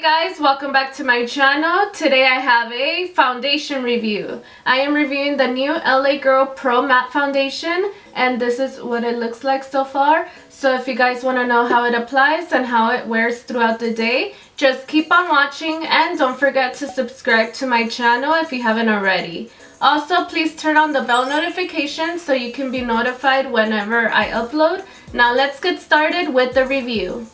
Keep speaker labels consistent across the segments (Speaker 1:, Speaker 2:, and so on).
Speaker 1: guys, welcome back to my channel. Today I have a foundation review. I am reviewing the new LA Girl Pro Matte Foundation, and this is what it looks like so far. So if you guys want to know how it applies and how it wears throughout the day, just keep on watching and don't forget to subscribe to my channel if you haven't already. Also, please turn on the bell notification so you can be notified whenever I upload. Now let's get started with the review.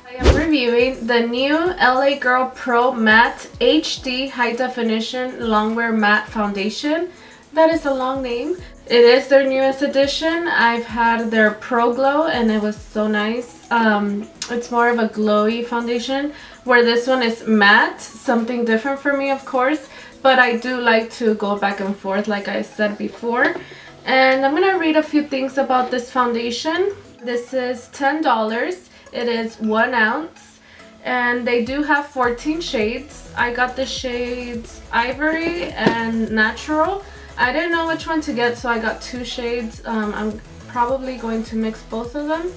Speaker 1: I am reviewing the new LA Girl Pro Matte HD High Definition Longwear Matte Foundation. That is a long name. It is their newest edition. I've had their Pro Glow and it was so nice. It's more of a glowy foundation, where this one is matte, something different for me of course, but I do like to go back and forth like I said before. And I'm gonna read a few things about this foundation. This is $10. It is 1 ounce and they do have 14 shades. I got the shades Ivory and Natural. I didn't know which one to get, so I got 2 shades. I'm probably going to mix both of them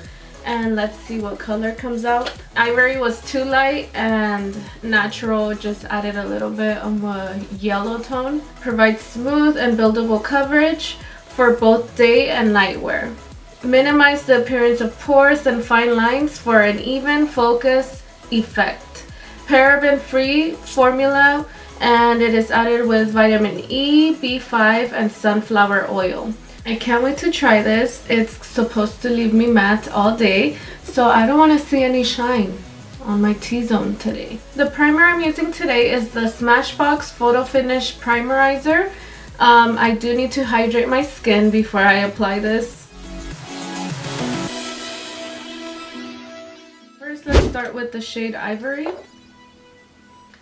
Speaker 1: and let's see what color comes out. Ivory was too light and Natural just added a little bit of a yellow tone. Provides smooth and buildable coverage for both day and night wear. Minimize the appearance of pores and fine lines for an even focus effect. Paraben-free formula, and it is added with vitamin E, B5, and sunflower oil. I can't wait to try this. It's supposed to leave me matte all day, so I don't want to see any shine on my T-zone today. The primer I'm using today is the Smashbox Photo Finish Primerizer. I do need to hydrate my skin before I apply this. Let's start with the shade Ivory,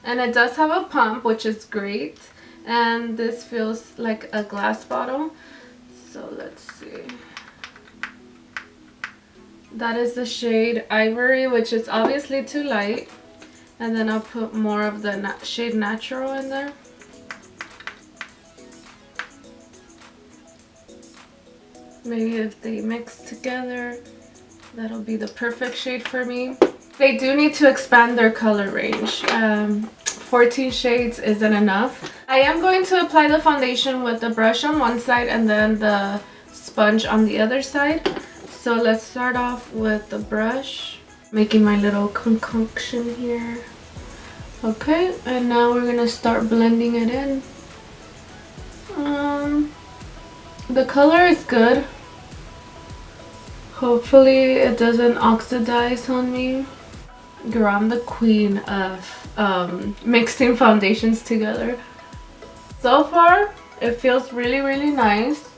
Speaker 1: and it does have a pump, which is great, and this feels like a glass bottle. So let's see, that is the shade Ivory, which is obviously too light, and then I'll put more of the shade Natural in there. Maybe if they mix together, that'll be the perfect shade for me. They do need to expand their color range. 14 shades isn't enough. I am going to apply the foundation with the brush on one side and then the sponge on the other side. So let's start off with the brush. Making my little concoction here. Okay, and now we're gonna start blending it in. The color is good. Hopefully it doesn't oxidize on me. Girl, I'm the queen of mixing foundations together. So far, it feels really nice.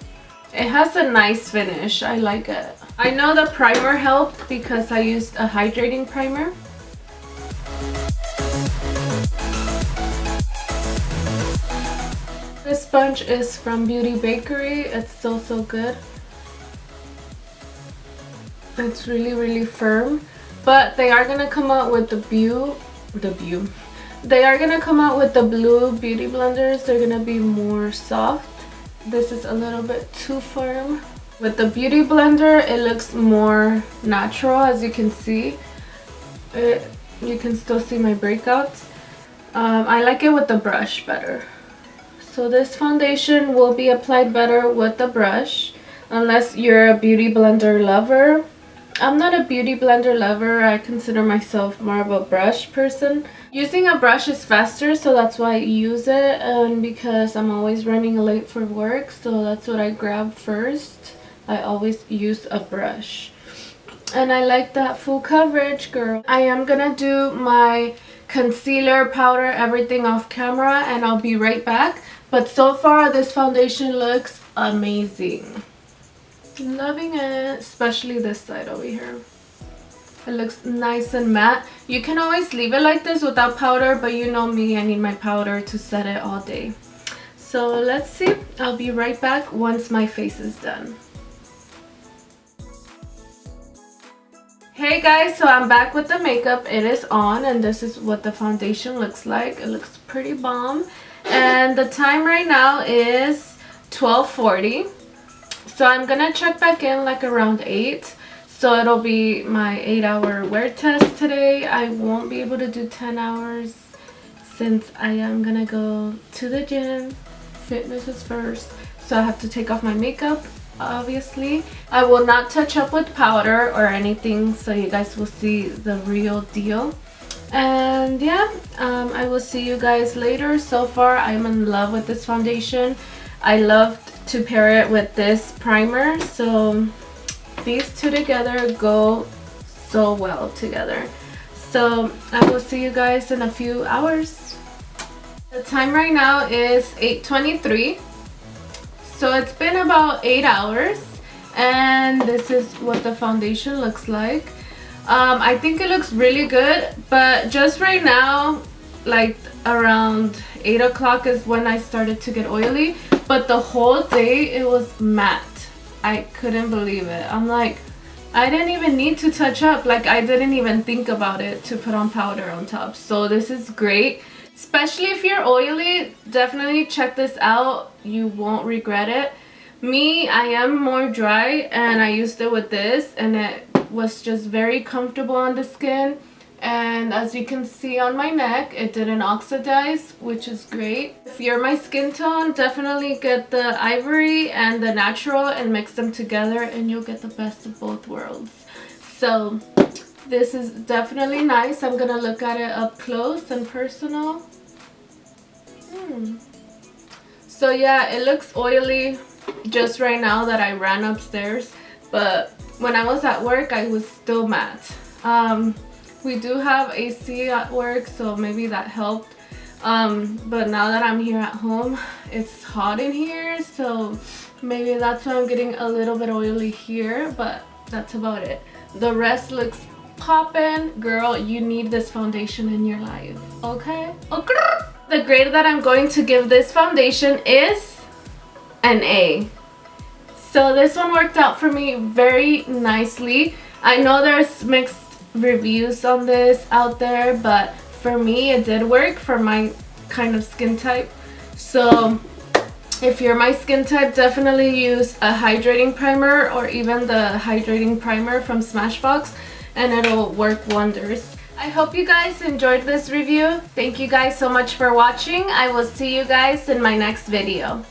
Speaker 1: It has a nice finish. I like it. I know the primer helped because I used a hydrating primer. This sponge is from Beauty Bakery. It's so good. It's really firm, but they are gonna come out with they are gonna come out with the blue beauty blenders. They're gonna be more soft. This is a little bit too firm. With the beauty blender, it looks more natural, as you can see. You can still see my breakouts. I like it with the brush better. So this foundation will be applied better with the brush, unless you're a beauty blender lover. I'm not a beauty blender lover. I consider myself more of a brush person. Using a brush is faster, so that's why I use it, and because I'm always running late for work, so that's what I grab first. I always use a brush. And I like that full coverage, girl. I am gonna do my concealer, powder, everything off camera, and I'll be right back. But so far, this foundation looks amazing. Loving it, especially this side over here. It looks nice and matte. You can always leave it like this without powder, but you know me, I need my powder to set it all day. So let's see. I'll be right back once my face is done. Hey guys, so I'm back with the makeup. It is on, and this is what the foundation looks like. It looks pretty bomb. And the time right now is 12:40. So I'm gonna check back in like around 8. So So it'll be my 8-hour wear test today. I won't be able to do 10 hours since I am gonna go to the gym. Fitness is first. So I have to take off my makeup, obviously. I will not touch up with powder or anything, so you guys will see the real deal. And yeah, I will see you guys later. So far, I'm in love with this foundation. I loved to pair it with this primer, so these two together go so well together. So I will see you guys in a few hours. The time right now is 8:23, so it's been about 8 hours, and this is what the foundation looks like. I think it looks really good, but just right now, like around 8 o'clock is when I started to get oily, but the whole day it was matte. I couldn't believe it. I'm like, I didn't even need to touch up. Like, I didn't even think about it to put on powder on top. So this is great, especially if you're oily. Definitely check this out. You won't regret it. Me, I am more dry, and I used it with this, and it was just very comfortable on the skin. And as you can see on my neck, it didn't oxidize, which is great. If you're my skin tone, definitely get the ivory and the natural and mix them together, and you'll get the best of both worlds. So this is definitely nice. I'm gonna look at it up close and personal. So yeah, it looks oily just right now that I ran upstairs, but when I was at work, I was still matte. We do have AC at work, so maybe that helped. But now that I'm here at home, it's hot in here, so maybe that's why I'm getting a little bit oily here, but that's about it. The rest looks poppin'. Girl, you need this foundation in your life, okay? Okay. The grade that I'm going to give this foundation is an A. So this one worked out for me very nicely. I know there's mixed reviews on this out there, but for me it did work for my kind of skin type. So if you're my skin type, definitely use a hydrating primer or even the hydrating primer from Smashbox, and it'll work wonders. I hope you guys enjoyed this review. Thank you guys so much for watching. I will see you guys in my next video.